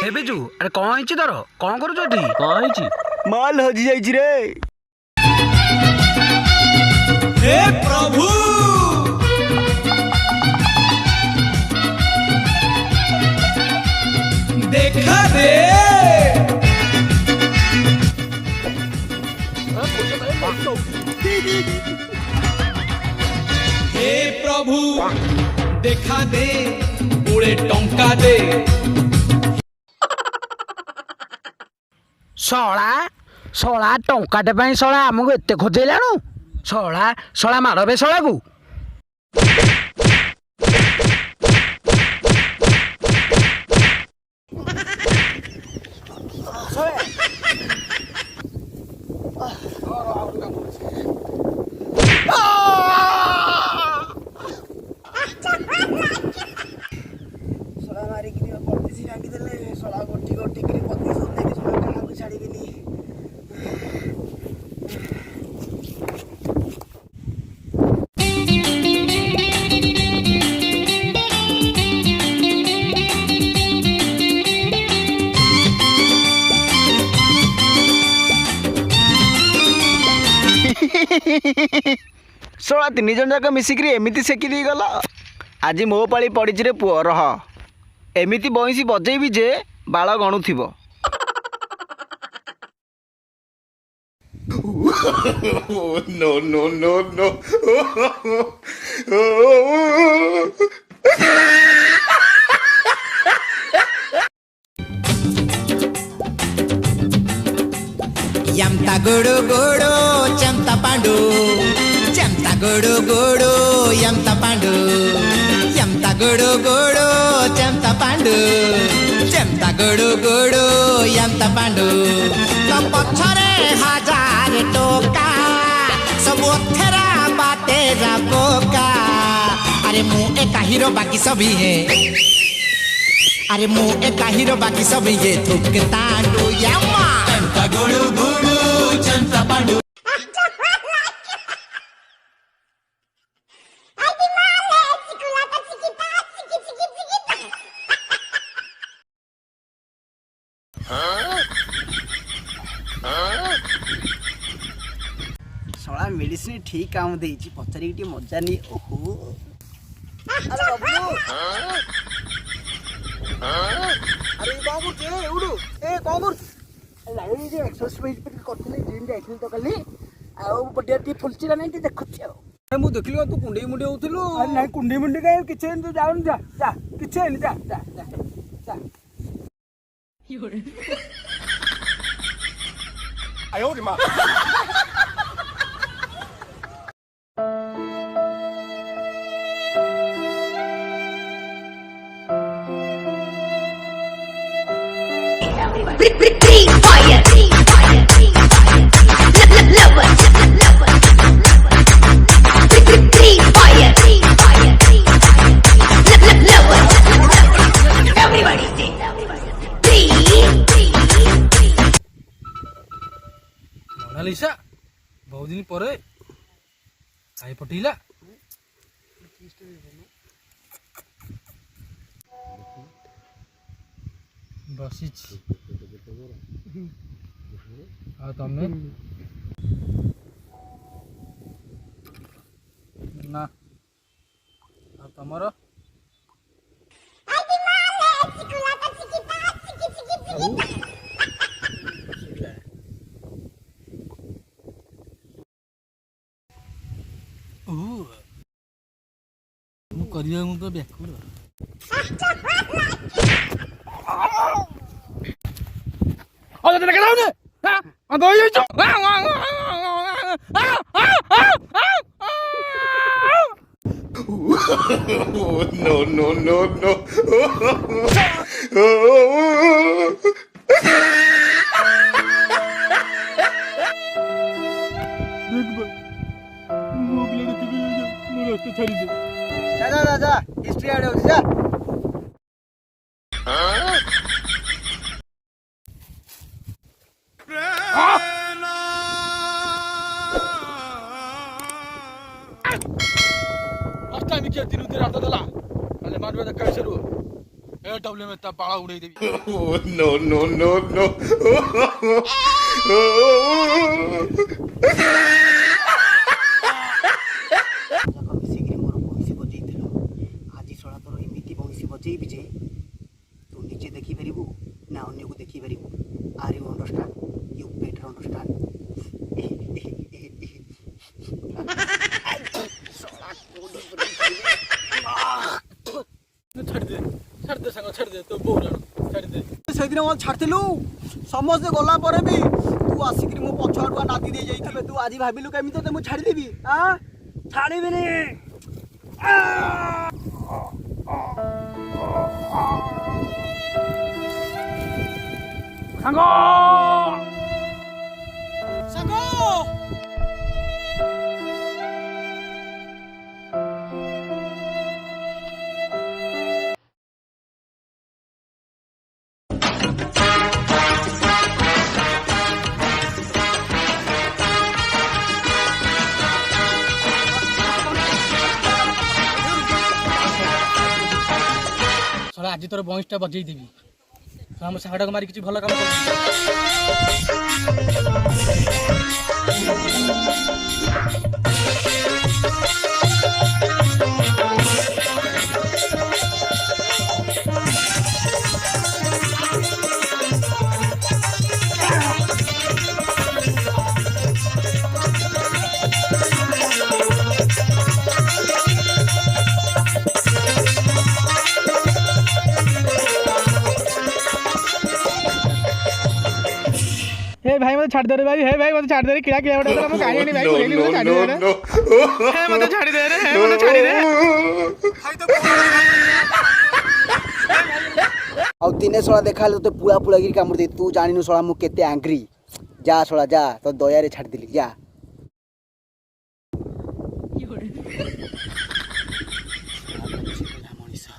ए बिजू अरे कौन ହେଇଛି ତୋର କଣ କରୁଛୁ ଏଠି कौन ହେଇଛି माल हजि जाइछि रे। हे प्रभु देखा दे हे प्रभु देखा दे पूरे टंका दे ଶଳା ଶଳା ଟଙ୍କାଟେ ପାଇଁ ଶଳା ଆମକୁ ଏତେ ଖୋଜେଇଲାଣୁ ଶଳା ଶଳା ମାରବେ ଶଳାକୁ ଶଳା ମାରିକିରି ପତିସି ଭାଙ୍ଗିଦେଲେ ଶଳା ଗୋଟି ଗୋଟିକିରି ପତିସି ନେଇକି ଶଳା କାହାକୁ ଛାଡ଼ିବିନି। ଶଳା ତିନି ଜଣ ଯାକ ମିଶିକିରି ଏମିତି ସେକି ଦେଇ ଗଲ। ଆଜି ମୋ ପାଳି ପଡ଼ିଛି ରେ ପୁଅ ରହ। ଏମିତି ବଇଁଶୀ ବଜେଇବି ଯେ ବାଳ ଗଣୁଥିବ। No, no, no, no. यमता गोडो गोडो चमता Pandu चमता गोडो गोडो यमता Pandu यमता गोडो गोडो चमता Pandu चमता गोडो गोडो यमता Pandu तो पछरे हजार टोका सब ओथेरा बातेरा बोका अरे मु एका हीरो बाकी सभी है अरे मु एका हीरो बाकी सभी ये थुकता डू यम्मा चमता गोडो गोडो चमता पांडू ଶଳା ମେଡିସିନ ଠିକ କାମ ଦେଇଛି ପଚାରିକି ଟିକେ ମଜା ନିଏ। ଓହୋ ଆରେ ବାବୁ ଆରେ କଣ କରୁଛୁ ଏଉଠୁ ଏ କଣ କରୁଛୁ ଲାଇନ ଯେ ଏକ୍ସରସାଇଜ ଟିକେ କରୁଥିଲି ଜିମ୍ ଯାଇଥିଲି ତ କାଲି ଆଉ ବଡିଆ ଟିକେ ଫୁଲଛି ନା ନାଇଁ ଟିକେ ଦେଖୁଛି ଆଉ। ମୁଁ ଦେଖିଲି ତୁ କୁଣ୍ଡେଇ ମୁଣ୍ଡେଇ ହଉଥିଲୁ ଆରେ ନାଇଁ କୁଣ୍ଡି ମୁଣ୍ଡି କାହିଁ କିଛି ହେଇନି ତୁ ଯାଉନି ଯା ଯା କିଛି ହେଇନି ଯା ଯା ଯା ଯା। Free fire. Lover. Free fire. Lover. Everybody say free. Monalisa बहुत दिन पर आई पठेला बसी तमें ना तमर କରିବା ମୁଁ ତ ବ୍ୟାକୁଳ No, no, no, no. जा हिस्ट्री आड़े होती जा ए डब्ल्यू में ता बाड़ा उड़ाई देबी Oh, no, no, no, no. ମିଶିକିରି ମୋର ବଇଁଶୀ ବଜେଇଥିଲ ଆଜି ଶଳା ତୋର ଏମିତି ବଇଁଶୀ ବଜେଇବି ଯେ ତୁ ନିଜେ ଦେଖିପାରିବୁ ନା ଅନ୍ୟକୁ ଦେଖିପାରିବୁ। Are you understand? You better understand. ଛାଡି ଦେ ସାଙ୍ଗ ଛାଡି ଦେ ତୋ ବୋଉ ଜାଣ ଛାଡି ଦେ ସେଦିନ ମୋତେ ଛାଡ଼ିଥିଲୁ ସମସ୍ତେ ଗଲା ପରେ ବି ତୁ ଆସିକିରି ମୋ ପଛ ଆଡ଼ୁଆ ନାଦି ଦେଇ ଯାଇଥିଲୁ। ତୁ ଆଜି ଭାବିଲୁ କେମିତି ତତେ ମୁଁ ଛାଡ଼ିଦେବି? ଛାଡ଼ିବିନି। ସାଙ୍ଗ ଶଳା ଆଜି ତୋର ବଇଁଶଟା ବଜେଇ ଦେବି। ଶଳା ମୋ ସାଙ୍ଗଟାକୁ ମାରି କିଛି ଭଲ କାମ କରୁଛି। हे भाई मत छाड़ दे रे भाई, हे भाई मत छाड़ दे रे, किड़ा किड़ा उड़ा मैं कहां नहीं भाई कोई नहीं छाड़ दे रे, हे मत छाड़ दे रे, हे मत छाड़ दे ଆଉ ଦିନେ ଶଳା ଦେଖା ହେଲେ ତୋତେ ପୁଳା ପୁଳାକିରି କାମୁଡ଼ି ଦେଇ। ତୁ ଜାଣିନୁ ଶଳା ମୁଁ କେତେ ଆଙ୍ଗ୍ରି। ଯା ଶଳା ଯା, ତୋ ଦୟାରେ ଛାଡ଼ିଦେଲି ଯା। मनीषा